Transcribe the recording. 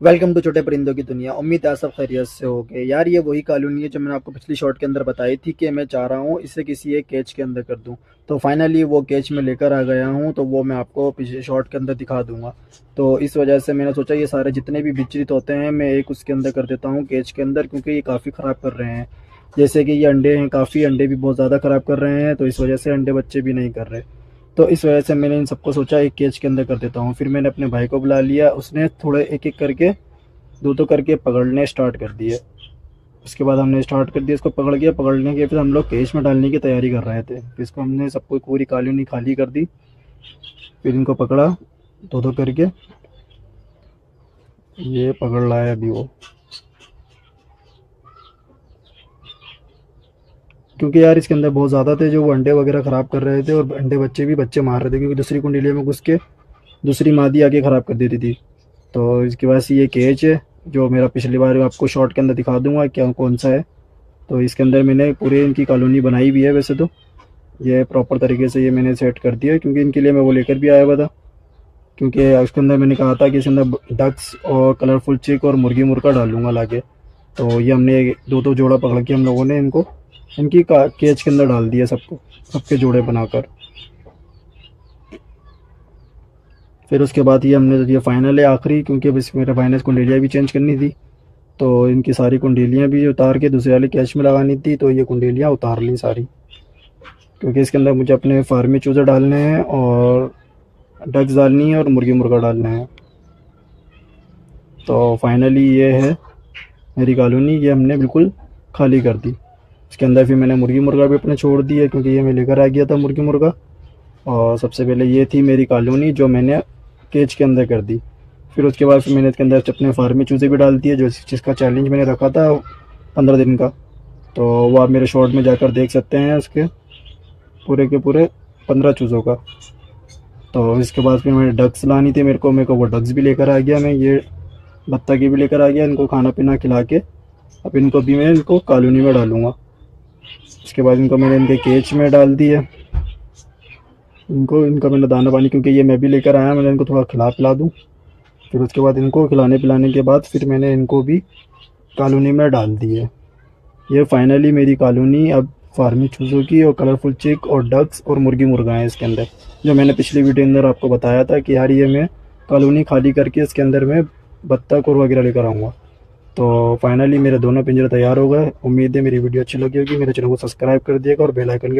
Welcome to छोटे परिंदों की दुनिया। उम्मीद है आप सब खैरियत से होगे। यार ये वही कॉलोनी है जो मैंने आपको पिछली शॉट के अंदर बताई थी कि मैं चाह रहा हूँ इसे किसी एक केज के अंदर कर दूँ। तो फाइनली वो केज में लेकर आ गया हूँ, तो वो मैं आपको पिछले शॉट के अंदर दिखा दूंगा। तो इस वजह से मैंने सोचा ये सारे जितने भी विचरित होते हैं मैं एक उसके अंदर कर देता हूँ केज के अंदर, क्योंकि ये काफ़ी ख़राब कर रहे हैं। जैसे कि ये अंडे हैं, काफ़ी अंडे भी बहुत ज़्यादा ख़राब कर रहे हैं, तो इस वजह से अंडे बच्चे भी नहीं कर रहे। तो इस वजह से मैंने इन सबको सोचा एक केज के अंदर कर देता हूँ। फिर मैंने अपने भाई को बुला लिया, उसने थोड़े एक एक करके दो दो करके पकड़ने स्टार्ट कर दिए। उसके बाद हमने स्टार्ट कर दिया, इसको पकड़ के पकड़ने के फिर हम लोग केज में डालने की तैयारी कर रहे थे। फिर इसको हमने सबको पूरी कॉलोनी खाली कर दी। फिर इनको पकड़ा दो दो करके। ये पकड़ रहा है अभी वो, क्योंकि यार इसके अंदर बहुत ज़्यादा थे जो वो अंडे वगैरह ख़राब कर रहे थे, और अंडे बच्चे भी बच्चे मार रहे थे, क्योंकि दूसरी कुंडलियों में घुस के दूसरी मादी आके ख़राब कर देती थी। तो इसकी वजह से ये केज है जो मेरा पिछली बार आपको शॉर्ट के अंदर दिखा दूंगा क्या कौन सा है। तो इसके अंदर मैंने पूरे इनकी कॉलोनी बनाई भी है। वैसे तो ये प्रॉपर तरीके से ये मैंने सेट कर दिया है, क्योंकि इनके लिए मैं वो लेकर भी आया हुआ था। क्योंकि उसके अंदर मैंने कहा था कि इसके अंदर डक्स और कलरफुल चिक और मुर्गी मुर्गा डालूंगा लाके। तो ये हमने दो दो जोड़ा पकड़ के हम लोगों ने इनको इनकी केज के अंदर डाल दिया, सबको सबके जोड़े बनाकर। फिर उसके बाद ये हमने ये फाइनल है आखिरी, क्योंकि अब इसमें मेरे फाइनल कुंडेलियाँ भी चेंज करनी थी। तो इनकी सारी कुंडेलियाँ भी उतार के दूसरे वाले कैच में लगानी थी, तो ये कुंडेलियाँ उतार ली सारी, क्योंकि इसके अंदर मुझे अपने फार्मी चूज़े डालने हैं और डक्स डालनी है और मुर्गी मुर्गा डालना है। तो फाइनली ये है मेरी कॉलोनी, ये हमने बिल्कुल खाली कर दी। इसके अंदर फिर मैंने मुर्गी मुर्गा भी अपने छोड़ दिए, क्योंकि ये मैं लेकर आ गया था मुर्गी मुर्गा। और सबसे पहले ये थी मेरी कॉलोनी जो मैंने केज के अंदर कर दी। फिर उसके बाद फिर मैंने इसके अंदर अपने फार्मी चूज़े भी डाल दिए, जो जिसका चैलेंज मैंने रखा था 15 दिन का। तो वो आप मेरे शॉर्ट में जाकर देख सकते हैं उसके पूरे के पूरे 15 चूज़ों का। तो इसके बाद फिर मैंने डक्स लानी थी, मेरे को वो डक्स भी लेकर आ गया मैं। ये बत्तख भी लेकर आ गया, इनको खाना पीना खिला के अब इनको भी मैं इनको कॉलोनी में डालूंगा। उसके बाद इनको मैंने इनके केज में डाल दिया। इनको इनका मैंने दाना पानी, क्योंकि ये मैं भी लेकर आया, मैंने इनको थोड़ा खिला पिला दूँ। फिर उसके बाद इनको खिलाने पिलाने के बाद फिर मैंने इनको भी कॉलोनी में डाल दिए। ये फाइनली मेरी कॉलोनी अब फार्मी चूज़ों की और कलरफुल चिक और डक्स और मुर्गी मुर्गा है इसके अंदर, जो मैंने पिछली वीडियो के अंदर आपको बताया था कि यार ये मैं कॉलोनी खाली करके इसके अंदर मैं बत्तख और वगैरह लेकर आऊँगा। तो फाइनली मेरे दोनों पिंजरे तैयार हो गए। उम्मीद है मेरी वीडियो अच्छी लगी होगी। मेरे चैनल को सब्सक्राइब कर दिएगा और बेल आइकन